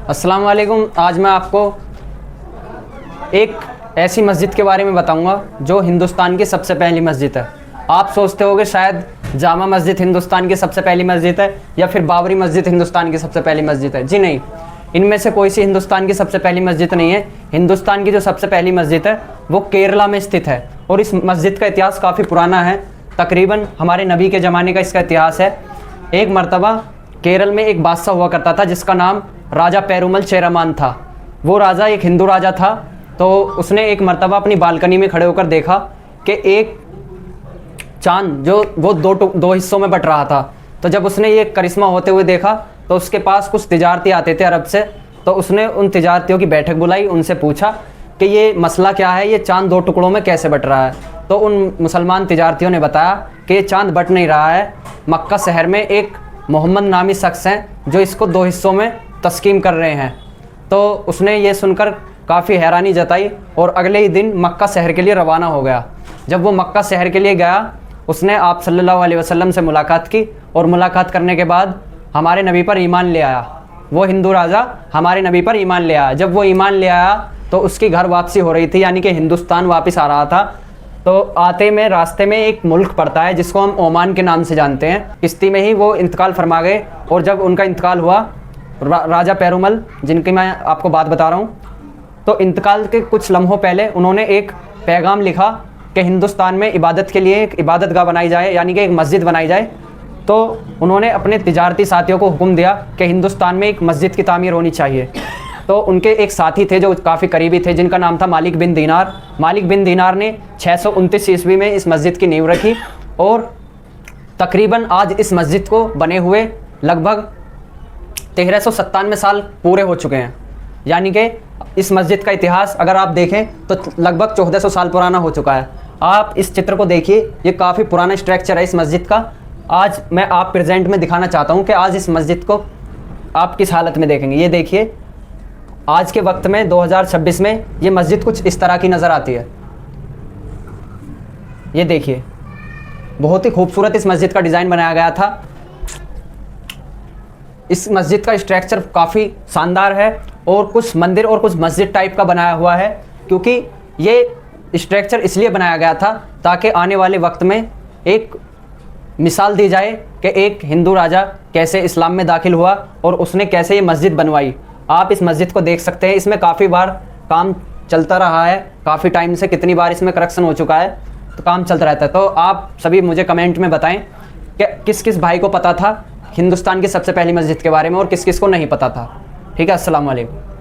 अस्सलाम वालेकुम। आज मैं आपको एक ऐसी मस्जिद के बारे में बताऊंगा जो हिंदुस्तान की सबसे पहली मस्जिद है। आप सोचते होंगे शायद जामा मस्जिद हिंदुस्तान की सबसे पहली मस्जिद है या फिर बाबरी मस्जिद हिंदुस्तान की सबसे पहली मस्जिद है। जी नहीं, इनमें से कोई सी हिंदुस्तान की सबसे पहली मस्जिद नहीं है। हिंदुस्तान की जो सबसे पहली मस्जिद है वो केरला में स्थित है और इस मस्जिद का इतिहास काफ़ी पुराना है। तकरीबन हमारे नबी के ज़माने का इसका इतिहास है। एक मरतबा केरल में एक बादशाह हुआ करता था जिसका नाम राजा पेरुमल चेरामान था। वो राजा एक हिंदू राजा था। तो उसने एक मरतबा अपनी बालकनी में खड़े होकर देखा कि एक चांद जो वो दो हिस्सों में बट रहा था। तो जब उसने ये करिश्मा होते हुए देखा तो उसके पास कुछ तिजारती आते थे अरब से। तो उसने उन तिजारतियों की बैठक बुलाई, उनसे पूछा कि ये मसला क्या है, ये चांद दो टुकड़ों में कैसे बट रहा है। तो उन मुसलमान तिजारतियों ने बताया कि ये चांद बट नहीं रहा है, मक्का शहर में एक मोहम्मद नामी शख्स हैं जो इसको दो हिस्सों में तस्कीम कर रहे हैं। तो उसने ये सुनकर काफ़ी हैरानी जताई और अगले ही दिन मक्का शहर के लिए रवाना हो गया। जब वो मक्का शहर के लिए गया उसने आप सल्लल्लाहु अलैहि वसल्लम से मुलाकात की और मुलाकात करने के बाद हमारे नबी पर ईमान ले आया। वो हिंदू राजा हमारे नबी पर ईमान ले आया। जब वो ईमान ले आया तो उसकी घर वापसी हो रही थी, यानी कि हिंदुस्तान वापस आ रहा था। तो आते में रास्ते में एक मुल्क पड़ता है जिसको हम ओमान के नाम से जानते हैं। किश्ती में ही वो इंतकाल फरमा गए और जब उनका इंतकाल हुआ राजा पेरुमल, जिनकी मैं आपको बात बता रहा हूँ, तो इंतकाल के कुछ लम्हों पहले उन्होंने एक पैगाम लिखा कि हिंदुस्तान में इबादत के लिए एक इबादतगाह बनाई जाए, यानी कि एक मस्जिद बनाई जाए। तो उन्होंने अपने तिजारती साथियों को हुक्म दिया कि हिंदुस्तान में एक मस्जिद की तामीर होनी चाहिए। तो उनके एक साथी थे जो काफ़ी करीबी थे जिनका नाम था मालिक बिन दीनार। मालिक बिन दीनार ने 629 ईस्वी में इस मस्जिद की नींव रखी और तकरीबन आज इस मस्जिद को बने हुए लगभग 1397 साल पूरे हो चुके हैं। यानी कि इस मस्जिद का इतिहास अगर आप देखें तो लगभग 1400 साल पुराना हो चुका है। आप इस चित्र को देखिए, ये काफ़ी पुराना स्ट्रक्चर है इस मस्जिद का। आज मैं आप प्रेजेंट में दिखाना चाहता हूँ कि आज इस मस्जिद को आप किस हालत में देखेंगे। ये देखिए, आज के वक्त में 2026 में ये मस्जिद कुछ इस तरह की नज़र आती है। ये देखिए, बहुत ही खूबसूरत इस मस्जिद का डिज़ाइन बनाया गया था। इस मस्जिद का स्ट्रक्चर काफ़ी शानदार है और कुछ मंदिर और कुछ मस्जिद टाइप का बनाया हुआ है, क्योंकि ये स्ट्रक्चर इसलिए बनाया गया था ताकि आने वाले वक्त में एक मिसाल दी जाए कि एक हिंदू राजा कैसे इस्लाम में दाखिल हुआ और उसने कैसे ये मस्जिद बनवाई। आप इस मस्जिद को देख सकते हैं, इसमें काफ़ी बार काम चलता रहा है, काफ़ी टाइम से कितनी बार इसमें करेक्शन हो चुका है, तो काम चलता रहता है। तो आप सभी मुझे कमेंट में बताएं कि किस किस भाई को पता था हिंदुस्तान की सबसे पहली मस्जिद के बारे में और किस किस को नहीं पता था। ठीक है, अस्सलाम वालेकुम।